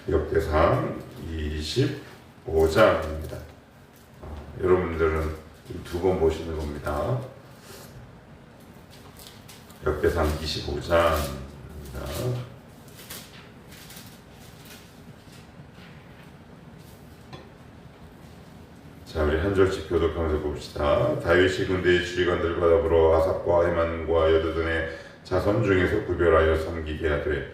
역대상 25장입니다. 여러분들은 두 번 보시는 겁니다. 역대상 25장입니다. 자, 우리 한 절씩 교독하면서 봅시다. 다윗이 군대의 지휘관들과 더불어 아삽과 헤만과 여두둔의 자손 중에서 구별하여 섬기게 하되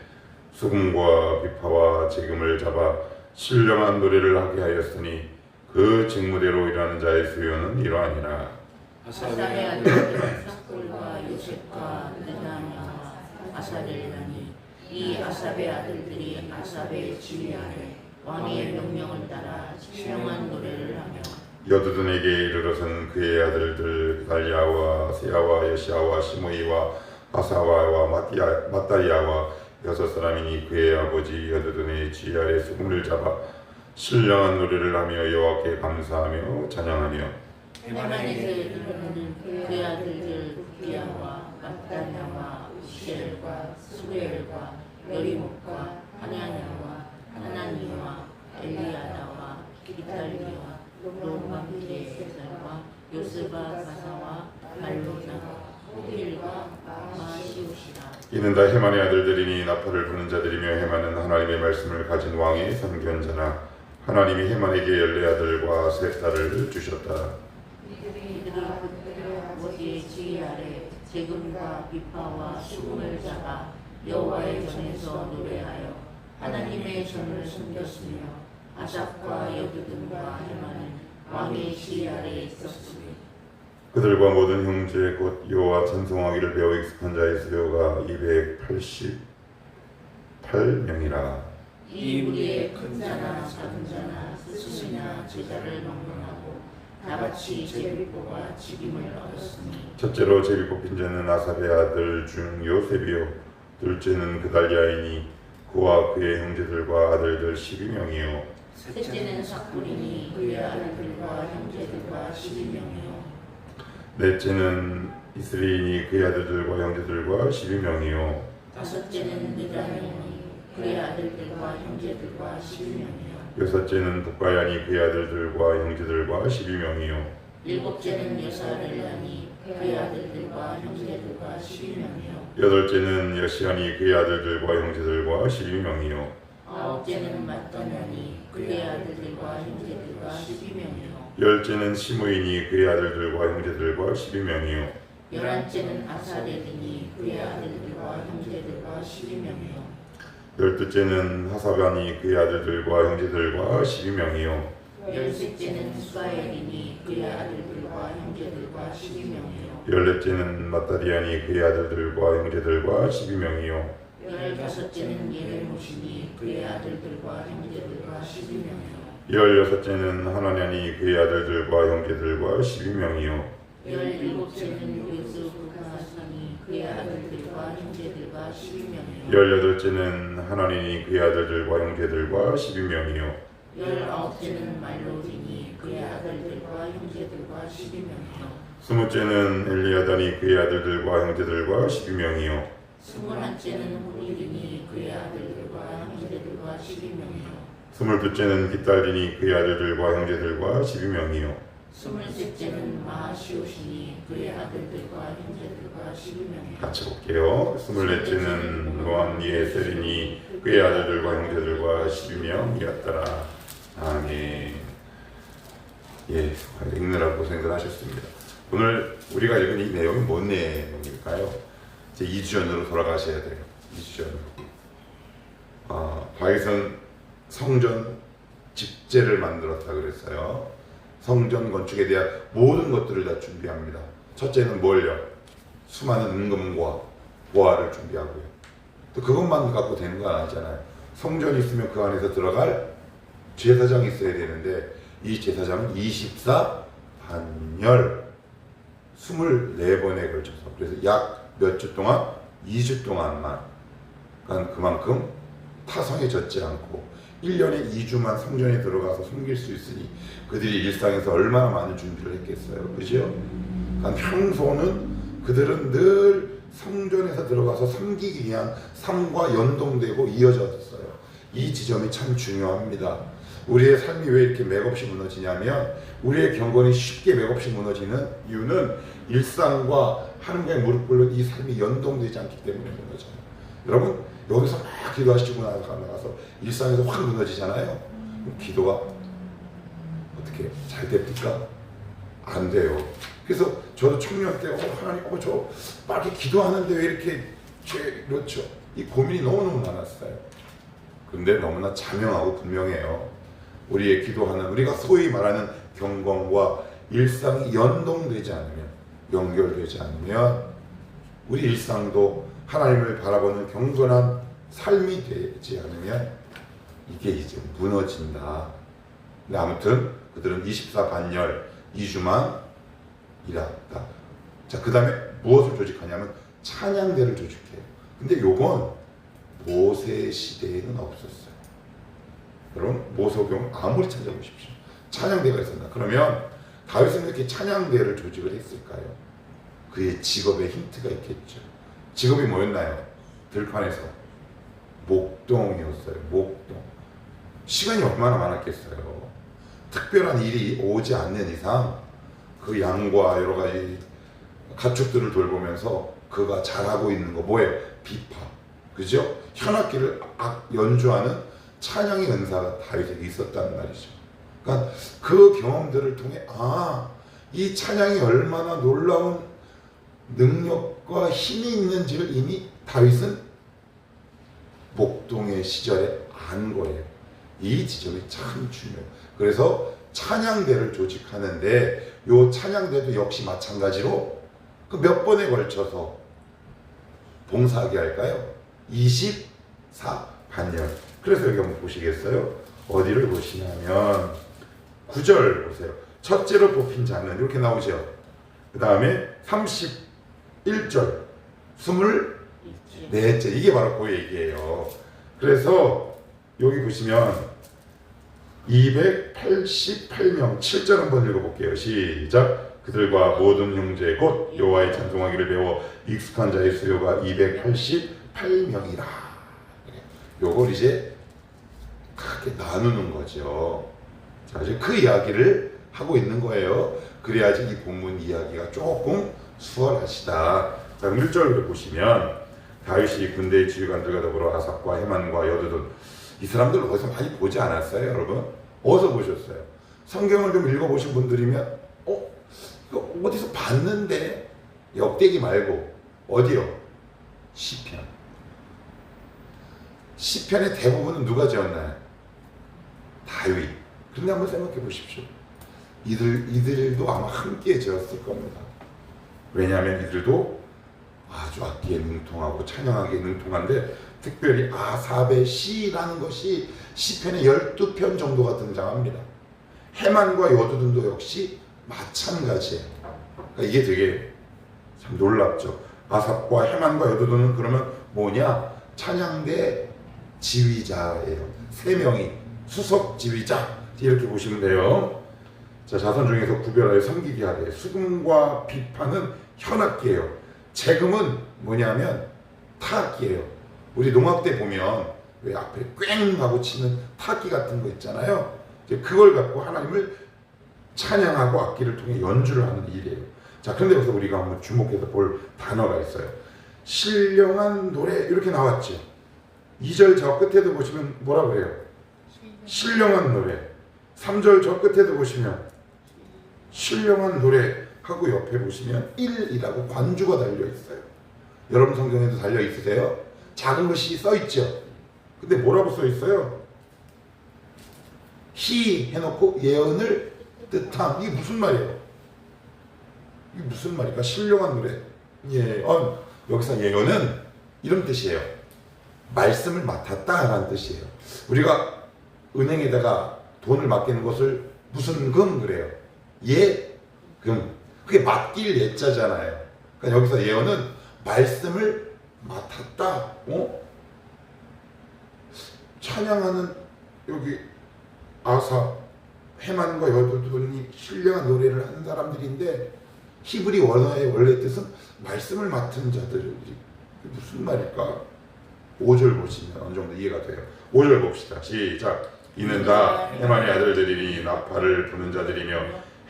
수금과 비파와 재금을 잡아 신령한 노래를 하게 하였으니 그 직무대로 일하는 자의 수요는 이러하니라. 아삽의 아들들은 삭골과 요셉과 느다냐와 아사렐라니 이 아삽의 아들들이 아삽의 지휘 아래 왕의 명령을 따라 신령한 노래를 하며 여두둔에게 이르러서는 그의 아들들 갈야와 세야와 여시야와 시므이와 아사와와 마따리아와 6사람이니 그의 아버지 여두둔의 지휘 아래 수금을 잡아 신령한 노래를 하며 여호와께 감사하며 찬양하며 헤만에서 이르는 그의 아들들 부기야와 마따냐와 우시엘과 수엘과 여리목과 하냐냐와 하나니와 엘리야다와 기탈리와 로망기레살과 요스바 가사와 발로나 호길과 마시우시라. 이는 다 헤만의 아들들이니 나팔을 부는 자들이며 헤만은 하나님의 말씀을 가진 왕의 선견자나 하나님이 헤만에게 14아들과 3딸을 주셨다. 이들이 아버지의 지휘 아래 재금과 비파와 수금을 잡아 여호와의 전에서 노래하여 하나님의 전을 섬겼으며 아삽과 여두둔과 헤만은 왕의 지휘 아래 있었으니 그들과 모든 형제 곧 여호와 찬송하기를 배워 익숙한 자의 수요가 288명이라. 이 무리에 큰 자나 작은 자나 스승이나 제자를 막론하고 다같이 제비뽑아 직임을 얻었으니 첫째로 제비 뽑힌 자는 아삽의 아들 중 요셉이요 둘째는 그달랴이니 그와 그의 형제들과 아들들 12명이요 셋째는 삭불이니 그의 아들들과 형제들과 12명이요 넷째는 이스리이니 그의 아들들과 형제들과 12명이요 다섯째는 느다냐니 그의 아들들과 형제들과 12명이요 여섯째는 북가야니 그의 아들들과 형제들과 12명이요 일곱째는 여사렐라니 그의 아들들과 형제들과 12명이요 여덟째는 여시아니 그의 아들들과 형제들과 12명이요 아홉째는 마따냐니 그의 아들들과 형제들과 12명이요 열째는 시므이니 그의 아들들과 형제들과 12명이요 11째는 아사렐이니 그의 아들들과 형제들과 12명이요 12째는 하사바니 그의 아들들과 형제들과 12명이요 13째는 수아엘이니 그의 아들들과 형제들과 12명이요 14째는 마따리아니 그의 아들들과 형제들과 12명이요 15째는 예레모시니 그의 아들들과 형제들과 12명이요 16째는 하나냐니 그의 아들들과 형제들과 12명이요 17째는 요스부가사니 그의 아들들과 형제들과 12명이요 18째는 하나니니 그의 아들들과 형제들과 12명이요 19째는 말로디니 그의 아들들과 형제들과 12명이요 20째는 엘리야다니 그의 아들들과 형제들과 12명이요 21째는 호릴이니 그의 아들들과 형제들과 12명이요 22째는 기딸리니 그의 아들들과 형제들과 12명이요 23째는 마하시오시니 그의 아들들과 형제들과 12명이요 같이 볼게요. 24째는 로암니에셀이니 그의 아들들과 형제들과 12명이었더라. 아멘. 예, 읽느라 고생들 하셨습니다. 오늘 우리가 읽은 이 내용이 뭔 내용일까요? 이제 2주전으로 돌아가셔야 돼요. 2주전으로. 다윗은 성전 집제를 만들었다 그랬어요. 성전 건축에 대한 모든 것들을 다 준비합니다. 첫째는 뭘요? 수많은 은금과 보화를 준비하고요. 또 그것만 갖고 되는 건 아니잖아요. 성전이 있으면 그 안에서 들어갈 제사장이 있어야 되는데 이 제사장은 24반열 24번에 걸쳐서 그래서 약 몇 주 동안 2주 동안만 그만큼 타성해졌지 않고 1년에 2주만 성전에 들어가서 섬길 수 있으니 그들이 일상에서 얼마나 많은 준비를 했겠어요. 그죠? 평소는 그들은 늘 성전에서 들어가서 섬기기 위한 삶과 연동되고 이어졌어요. 이 지점이 참 중요합니다. 우리의 삶이 왜 이렇게 맥없이 무너지냐면 우리의 경건이 쉽게 맥없이 무너지는 이유는 일상과 하나님과의 무릎 꿇는 이 삶이 연동되지 않기 때문에 무너져요. 여러분 여기서 막 기도하시고 나가서 일상에서 확 무너지잖아요. 그럼 기도가 어떻게 잘 됩니까? 안 돼요. 그래서 저도 청년 때 하나님 저 막 이렇게 기도하는데 왜 이렇게 그렇죠. 이 고민이 너무너무 많았어요. 근데 너무나 자명하고 분명해요. 우리의 기도하는 우리가 소위 말하는 경건과 일상이 연동되지 않으면 연결되지 않으면 우리 일상도 하나님을 바라보는 경건한 삶이 되지 않으면 이게 이제 무너진다. 근데 아무튼 그들은 24반열 2주만 일했다. 자, 그 다음에 무엇을 조직하냐면 찬양대를 조직해요. 근데 요건 모세 시대에는 없었어요. 여러분 모세오경 아무리 찾아보십시오. 찬양대가 있었나? 그러면 다윗은 이렇게 찬양대를 조직을 했을까요? 그의 직업에 힌트가 있겠죠. 직업이 뭐였나요? 들판에서 목동이었어요. 목동. 시간이 얼마나 많았겠어요. 특별한 일이 오지 않는 이상 그 양과 여러 가지 가축들을 돌보면서 그가 잘하고 있는 거 뭐예요? 비파. 그죠? 현악기를 연주하는 찬양의 은사가 다윗에게 있었다는 말이죠. 그러니까 그 경험들을 통해 이 찬양이 얼마나 놀라운 능력과 힘이 있는지를 이미 다윗은 목동의 시절에 안 거예요. 이 지점이 참 중요해요. 그래서 찬양대를 조직하는데 요 찬양대도 역시 마찬가지로 그 몇 번에 걸쳐서 봉사하게 할까요? 24반열. 그래서 여기 한번 보시겠어요? 어디를 보시냐면 9절 보세요. 첫째로 뽑힌 자는 이렇게 나오죠. 그 다음에 31절 24째 이게 바로 그 얘기예요. 그래서 여기 보시면 288명 7절 한번 읽어볼게요. 시작. 그들과 모든 형제 곧 여호와의 찬송하기를 배워 익숙한 자의 수요가 288명이라. 요걸 이제 크게 나누는 거죠. 자, 이제 그 이야기를 하고 있는 거예요. 그래야지 이 본문 이야기가 조금 수월하시다. 자, 1절을 보시면 다윗이 군대의 지휘관들과 더불어 아삽과 헤만과 여두둔 이 사람들 어디서 많이 보지 않았어요, 여러분? 어디서 보셨어요? 성경을 좀 읽어보신 분들이면 이거 어디서 봤는데 역대기 말고 어디요? 시편. 시편의 대부분은 누가 지었나요? 다윗. 그런데 한번 생각해 보십시오. 이들도 아마 함께 지었을 겁니다. 왜냐하면 이들도 아주 악기에 능통하고 찬양하기에 능통한데 특별히 아삽의 시라는 것이 시편의 12편 정도가 등장합니다. 헤만과 여두둔도 역시 마찬가지예요. 그러니까 이게 되게 참 놀랍죠. 아삽과 헤만과 여두둔은 그러면 뭐냐? 찬양대 지휘자예요. 3명이 수석 지휘자 이렇게 보시면 돼요. 자, 자손 중에서 구별하여 섬기게 하되 수금과 비파는 현악기예요. 재금은 뭐냐면 타악기예요. 우리 농악 때 보면 왜 앞에 꽝 하고 치는 타악기 같은 거 있잖아요. 이제 그걸 갖고 하나님을 찬양하고 악기를 통해 연주를 하는 일이에요. 자, 그런데 여기서 우리가 한번 주목해서 볼 단어가 있어요. 신령한 노래 이렇게 나왔죠. 2절 저 끝에도 보시면 뭐라 그래요? 신령한 노래. 3절 저 끝에도 보시면 신령한 노래 하고 옆에 보시면 1이라고 관주가 달려 있어요. 여러분 성경에도 달려 있으세요? 작은 것이 써 있죠. 근데 뭐라고 써 있어요? 희 해놓고 예언을 뜻함. 이게 무슨 말이에요? 이게 무슨 말일까? 신령한 노래. 예언. 여기서 예언은 이런 뜻이에요. 말씀을 맡았다라는 뜻이에요. 우리가 은행에다가 돈을 맡기는 것을 무슨 금 그래요? 예금. 그게 맡길 예자잖아요. 그러니까 여기서 예언은 말씀을 맡았다. 찬양하는 여기 아삽, 헤만과 여두둔이 신령한 노래를 하는 사람들인데 히브리 원어의 원래 뜻은 말씀을 맡은 자들. 무슨 말일까? 5절 보시면 어느 정도 이해가 돼요. 5절 봅시다. 시작. 이는 다 헤만의 아들들이니 나팔을 부는 자들이며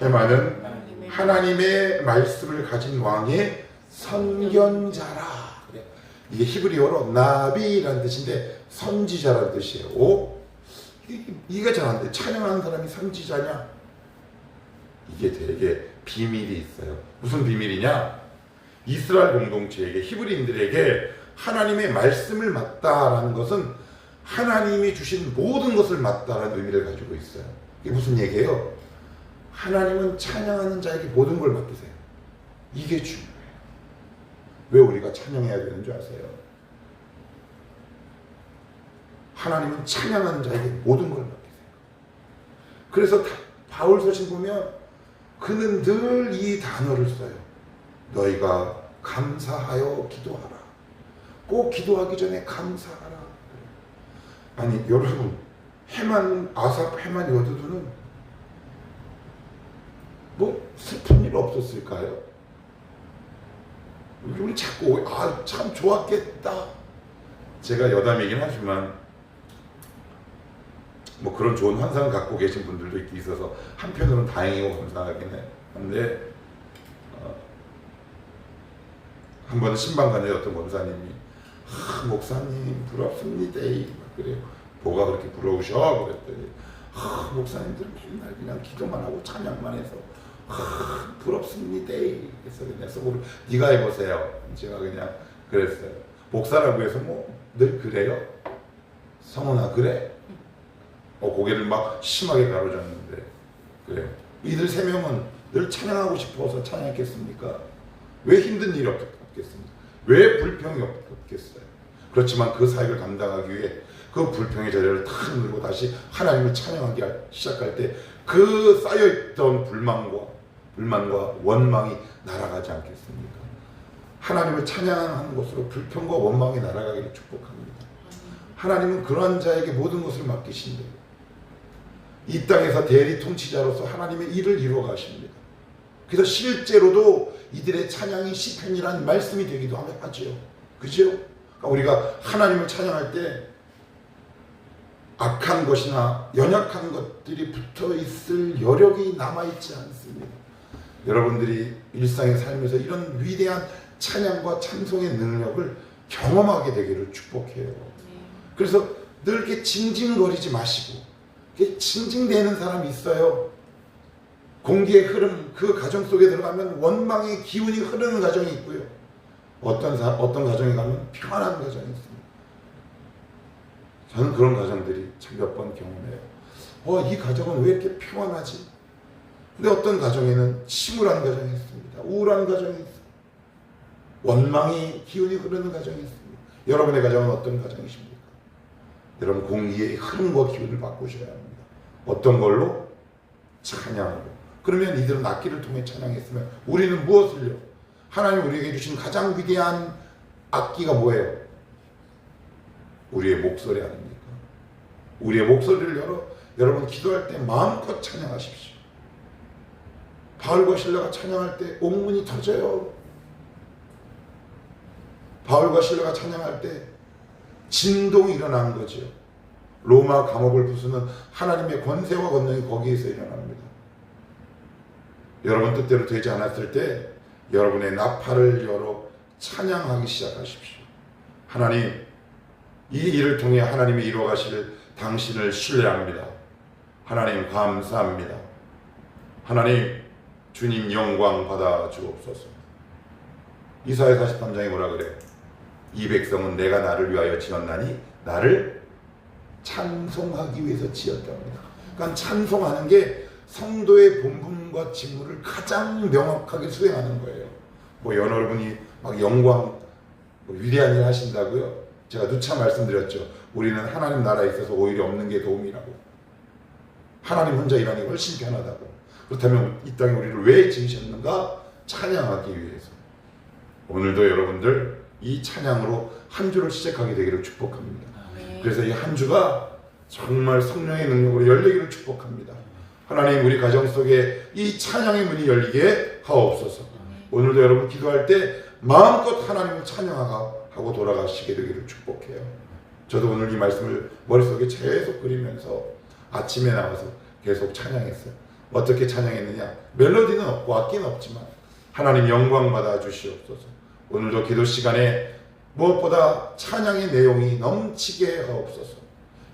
헤만은 하나님의 말씀을 가진 왕의 선견자라. 이게 히브리어로 나비라는 뜻인데 선지자라는 뜻이에요. 오? 이게 잘 안 돼. 찬양하는 사람이 선지자냐? 이게 되게 비밀이 있어요. 무슨 비밀이냐? 이스라엘 공동체에게, 히브리인들에게 하나님의 말씀을 맡다라는 것은 하나님이 주신 모든 것을 맡다라는 의미를 가지고 있어요. 이게 무슨 얘기예요? 하나님은 찬양하는 자에게 모든 걸 맡기세요. 이게 중요해요. 왜 우리가 찬양해야 되는 줄 아세요? 하나님은 찬양하는 자에게 모든 걸 맡기세요. 그래서 바울 서신 보면 그는 늘 이 단어를 써요. 너희가 감사하여 기도하라. 꼭 기도하기 전에 감사하라. 아니 여러분, 헤만, 아삽, 헤만, 여두두는 뭐 슬픈 일 없었을까요? 우리 자꾸 참 좋았겠다. 제가 여담이긴 하지만 뭐 그런 좋은 환상을 갖고 계신 분들도 있어서 한편으로는 다행이고 감사하긴 한데, 한 번은 신방간에 어떤 권사님이 목사님 부럽습니다 그래요. 뭐가 그렇게 부러우셔? 그랬더니 목사님들은 맨날 그냥 기도만 하고 찬양만 해서 부럽습니다. 그래서 그냥 속으로 네가 해보세요. 제가 그냥 그랬어요. 목사라고 해서 뭐 늘 그래요? 성훈아 그래? 고개를 막 심하게 가로졌는데 그래요. 이들 세 명은 늘 찬양하고 싶어서 찬양했겠습니까? 왜 힘든 일이 없겠습니까? 왜 불평이 없겠어요? 그렇지만 그 사역을 감당하기 위해 그 불평의 자리를 탁 누르고 다시 하나님을 찬양하기 시작할 때 그 쌓여있던 불만과 원망이 날아가지 않겠습니까? 하나님을 찬양하는 것으로 불평과 원망이 날아가기를 축복합니다. 하나님은 그러한 자에게 모든 것을 맡기신대요. 이 땅에서 대리 통치자로서 하나님의 일을 이루어 가십니다. 그래서 실제로도 이들의 찬양이 시편이라는 말씀이 되기도 하죠. 그죠? 그러니까 우리가 하나님을 찬양할 때 악한 것이나 연약한 것들이 붙어 있을 여력이 남아있지 않습니다. 여러분들이 일상의 삶에서 이런 위대한 찬양과 찬송의 능력을 경험하게 되기를 축복해요. 그래서 늘 이렇게 징징거리지 마시고, 이렇게 징징대는 사람이 있어요. 공기의 흐름, 그 가정 속에 들어가면 원망의 기운이 흐르는 가정이 있고요. 어떤 가정에 가면 평안한 가정이 있습니다. 저는 그런 가정들이 참 몇 번 경험해요. 이 가정은 왜 이렇게 평안하지? 근데 어떤 가정에는 침울한 가정이 있습니다. 우울한 가정이 있습니다. 원망의 기운이 흐르는 가정이 있습니다. 여러분의 가정은 어떤 가정이십니까? 여러분 공기의 흐름과 기운을 바꾸셔야 합니다. 어떤 걸로? 찬양으로. 그러면 이들은 악기를 통해 찬양했으면 우리는 무엇을요? 하나님 우리에게 주신 가장 위대한 악기가 뭐예요? 우리의 목소리 아닙니까? 우리의 목소리를 열어 여러분 기도할 때 마음껏 찬양하십시오. 바울과 실라가 찬양할 때 옥문이 터져요. 바울과 실라가 찬양할 때 진동이 일어나는 거죠. 로마 감옥을 부수는 하나님의 권세와 권능이 거기에서 일어납니다. 여러분 뜻대로 되지 않았을 때 여러분의 나팔을 열어 찬양하기 시작하십시오. 하나님, 이 일을 통해 하나님이 이루어가실 당신을 신뢰합니다. 하나님 감사합니다. 하나님 주님 영광 받아 주옵소서. 이사야 43장에 뭐라 그래요? 이 백성은 내가 나를 위하여 지었나니 나를 찬송하기 위해서 지었답니다. 그러니까 찬송하는 게 성도의 본분과 직무를 가장 명확하게 수행하는 거예요. 뭐 여러분이 막 영광 위대한 일 하신다고요? 제가 누차 말씀드렸죠. 우리는 하나님 나라에 있어서 오히려 없는 게 도움이라고. 하나님 혼자 일하는 게 훨씬 편하다고. 그렇다면 이 땅에 우리를 왜 지으셨는가? 찬양하기 위해서. 오늘도 여러분들 이 찬양으로 한 주를 시작하게 되기를 축복합니다. 그래서 이 한 주가 정말 성령의 능력으로 열리기를 축복합니다. 하나님 우리 가정 속에 이 찬양의 문이 열리게 하옵소서. 오늘도 여러분 기도할 때 마음껏 하나님을 찬양하고 하고 돌아가시게 되기를 축복해요. 저도 오늘 이 말씀을 머릿속에 계속 그리면서 아침에 나와서 계속 찬양했어요. 어떻게 찬양했느냐? 멜로디는 없고 악기는 없지만 하나님 영광 받아 주시옵소서. 오늘도 기도 시간에 무엇보다 찬양의 내용이 넘치게 하옵소서.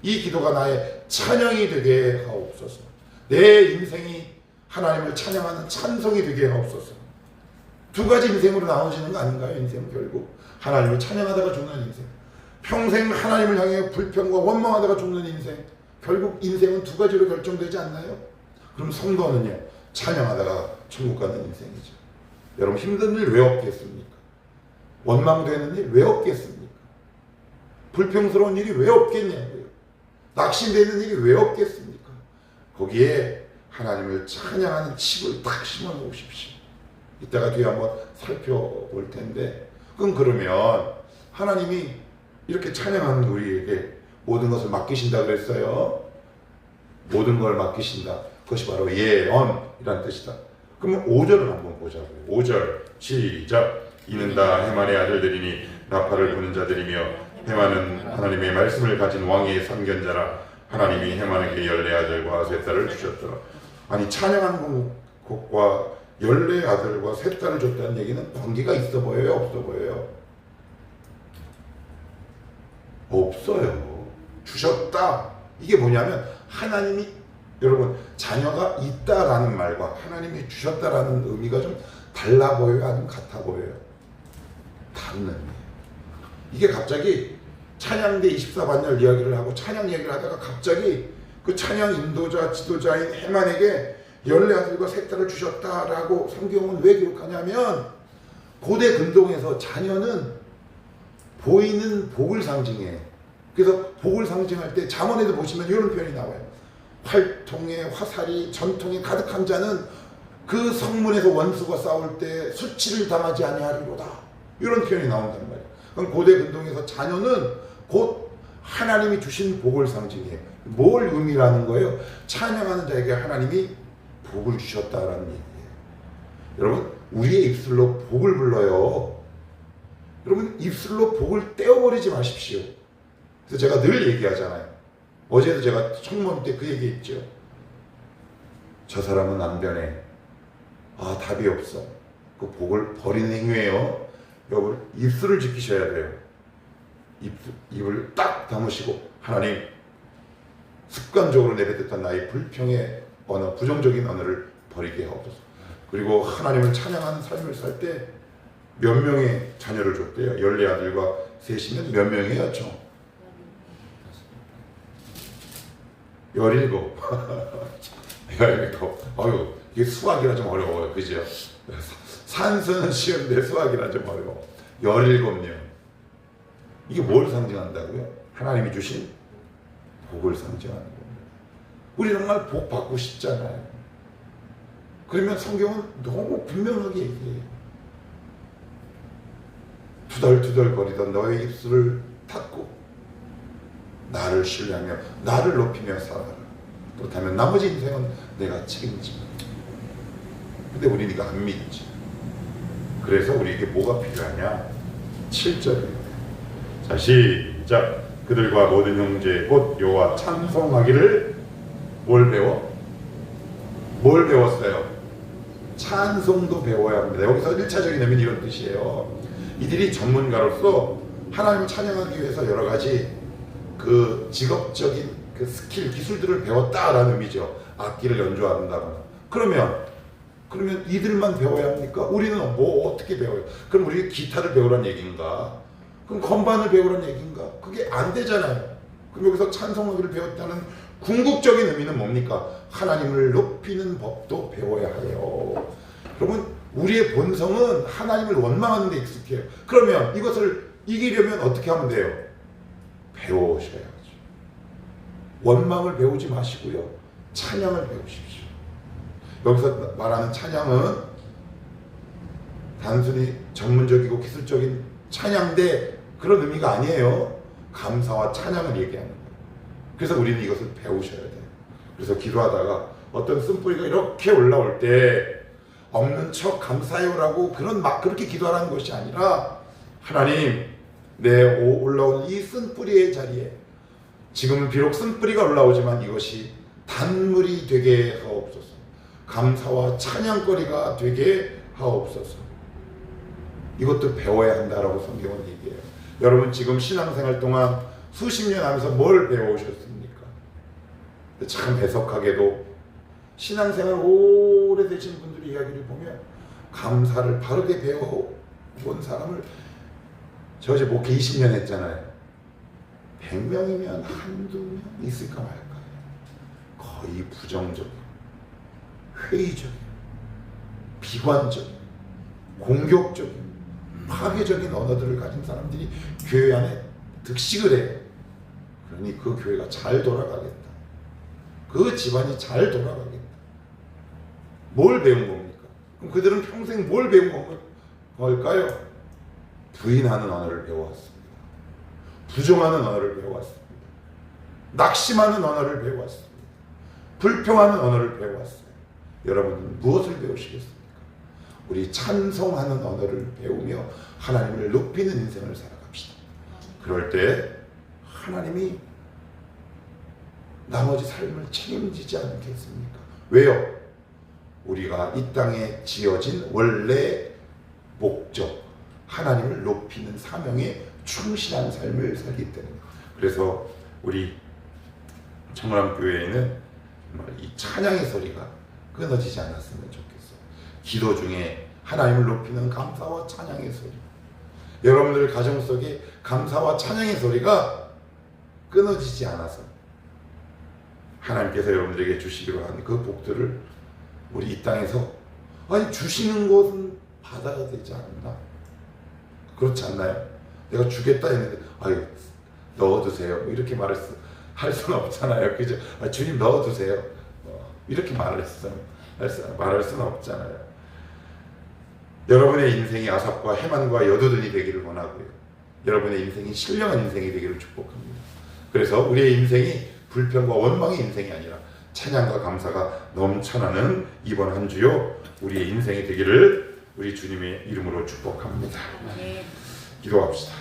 이 기도가 나의 찬양이 되게 하옵소서. 내 인생이 하나님을 찬양하는 찬송이 되게 하옵소서. 두 가지 인생으로 나눠지는 거 아닌가요? 인생은 결국 하나님을 찬양하다가 죽는 인생, 평생 하나님을 향해 불평과 원망하다가 죽는 인생. 결국 인생은 두 가지로 결정되지 않나요? 그럼 성도는요, 찬양하다가 천국 가는 인생이죠. 여러분, 힘든 일 왜 없겠습니까? 원망되는 일 왜 없겠습니까? 불평스러운 일이 왜 없겠냐고요. 낙심되는 일이 왜 없겠습니까? 거기에 하나님을 찬양하는 칩을 딱 심어 놓으십시오. 이따가 뒤에 한번 살펴볼 텐데, 그러면 하나님이 이렇게 찬양하는 우리에게 모든 것을 맡기신다 그랬어요. 모든 걸 맡기신다. 그것이 바로 예언이란 뜻이다. 그러면 5절을 한번 보자고요. 5절 시작. 이는 다 헤만의 아들들이니 나팔을 부는 자들이며 헤만은 하나님의 말씀을 가진 왕의 선견자라. 하나님이 헤만에게 14아들과 3딸을 주셨더라. 아니, 찬양하는 것과 14아들과 3딸을 줬다는 얘기는 관계가 있어 보여요? 없어 보여요? 없어요. 주셨다. 이게 뭐냐면 하나님이, 여러분, 자녀가 있다라는 말과 하나님이 주셨다라는 의미가 좀 달라 보여요? 아니면 같아 보여요? 다른 의미예요. 이게 갑자기 찬양대 24반열 이야기를 하고 찬양 얘기를 하다가 갑자기 그 찬양 인도자, 지도자인 헤만에게 14아들과 3딸을 주셨다라고 성경은 왜 기록하냐면, 고대 근동에서 자녀는 보이는 복을 상징해요. 그래서 복을 상징할 때 잠언에도 보시면 이런 표현이 나와요. 활통에 화살이 전통에 가득한 자는 그 성문에서 원수가 싸울 때 수치를 당하지 아니하리로다. 이런 표현이 나온단 말이에요. 그럼 고대 근동에서 자녀는 곧 하나님이 주신 복을 상징해요. 뭘 의미라는 거예요? 찬양하는 자에게 하나님이 복을 주셨다라는 얘기예요. 여러분, 우리의 입술로 복을 불러요. 여러분, 입술로 복을 떼어버리지 마십시오. 그래서 제가 늘 얘기하잖아요. 어제도 제가 청문 때 그 얘기했죠. 저 사람은 안 변해. 아, 답이 없어. 그 복을 버리는 행위예요. 여러분, 입술을 지키셔야 돼요. 입을 딱 다무시고, 하나님, 습관적으로 내뱉었던 나의 불평의 언어, 부정적인 언어를 버리게 하옵소서. 그리고 하나님을 찬양하는 삶을 살 때 몇 명의 자녀를 줬대요? 14아들과 셋이면 몇 명이에요? 총 17. 17. 아유, 이게 수학이라 좀 어려워요. 그죠? 산수는 쉬운데 수학이라 좀 어려워. 17명. 이게 뭘 상징한다고요? 하나님이 주신 복을 상징하는 겁니다. 우리 정말 복 받고 싶잖아요. 그러면 성경은 너무 분명하게 얘기해요. 투덜투덜 거리던 너의 입술을 닫고 나를 신뢰하며 나를 높이며 살아라. 그렇다면 나머지 인생은 내가 책임지마. 근데 우리 네가 안 믿지. 그래서 우리에게 뭐가 필요하냐? 7절입니다. 자, 시작. 그들과 모든 형제 곧 여호와 찬송하기를 뭘 배워? 뭘 배웠어요? 찬송도 배워야 합니다. 여기서 1차적인 의미는 이런 뜻이에요. 이들이 전문가로서 하나님을 찬양하기 위해서 여러 가지 그 직업적인 그 스킬, 기술들을 배웠다라는 의미죠. 악기를 연주한다거나. 그러면 이들만 배워야 합니까? 우리는 뭐 어떻게 배워요? 그럼 우리 기타를 배우란 얘기인가? 그럼 건반을 배우란 얘기인가? 그게 안 되잖아요. 그럼 여기서 찬송하기를 배웠다는 궁극적인 의미는 뭡니까? 하나님을 높이는 법도 배워야 해요. 여러분, 우리의 본성은 하나님을 원망하는 데 익숙해요. 그러면 이것을 이기려면 어떻게 하면 돼요? 배우셔야죠. 원망을 배우지 마시고요. 찬양을 배우십시오. 여기서 말하는 찬양은 단순히 전문적이고 기술적인 찬양대 그런 의미가 아니에요. 감사와 찬양을 얘기하는 거예요. 그래서 우리는 이것을 배우셔야 돼요. 그래서 기도하다가 어떤 쓴뿌리가 이렇게 올라올 때 없는 척 감사해요라고 그렇게 기도하라는 것이 아니라, 하나님, 올라오는 이 쓴뿌리의 자리에 지금은 비록 쓴뿌리가 올라오지만 이것이 단물이 되게 하옵소서. 감사와 찬양거리가 되게 하옵소서. 이것도 배워야 한다라고 성경은 얘기해요. 여러분 지금 신앙생활 동안 수십 년 하면서 뭘 배워오셨습니까? 참 해석하게도 신앙생활 오래되신 분들의 이야기를 보면 감사를 바르게 배워본 사람을 저 이제 목회 20년 했잖아요. 100명이면 한두 명 있을까 말까. 거의 부정적이고 회의적이고 비관적이고 공격적이고 파괴적인 언어들을 가진 사람들이 교회 안에 득식을 해요. 그러니 그 교회가 잘 돌아가겠다. 그 집안이 잘 돌아가겠다. 뭘 배운 겁니까? 그럼 그들은 평생 뭘 배운 걸까요? 부인하는 언어를 배워왔습니다. 부정하는 언어를 배워왔습니다. 낙심하는 언어를 배워왔습니다. 불평하는 언어를 배워왔어요. 여러분은 무엇을 배우시겠습니까? 우리 찬송하는 언어를 배우며 하나님을 높이는 인생을 살아갑시다. 그럴 때 하나님이 나머지 삶을 책임지지 않겠습니까? 왜요? 우리가 이 땅에 지어진 원래 목적, 하나님을 높이는 사명에 충실한 삶을 살기 때문에. 그래서 우리 청람교회에는 이 찬양의 소리가 끊어지지 않았으면 좋겠어요. 기도 중에 하나님을 높이는 감사와 찬양의 소리, 여러분들 가정 속에 감사와 찬양의 소리가 끊어지지 않아서 하나님께서 여러분들에게 주시기로 한 그 복들을 우리 이 땅에서 주시는 것은 받아야 되지 않나? 그렇지 않나요? 내가 주겠다 했는데 넣어두세요 이렇게 할 수는 없잖아요. 그죠? 주님 넣어두세요 이렇게 말할 수는 없잖아요. 여러분의 인생이 아삽과 해만과 여두둔이 되기를 원하고요. 여러분의 인생이 신령한 인생이 되기를 축복합니다. 그래서 우리의 인생이 불평과 원망의 인생이 아니라 찬양과 감사가 넘쳐나는 이번 한 주요 우리의 인생이 되기를 우리 주님의 이름으로 축복합니다. 기도합시다.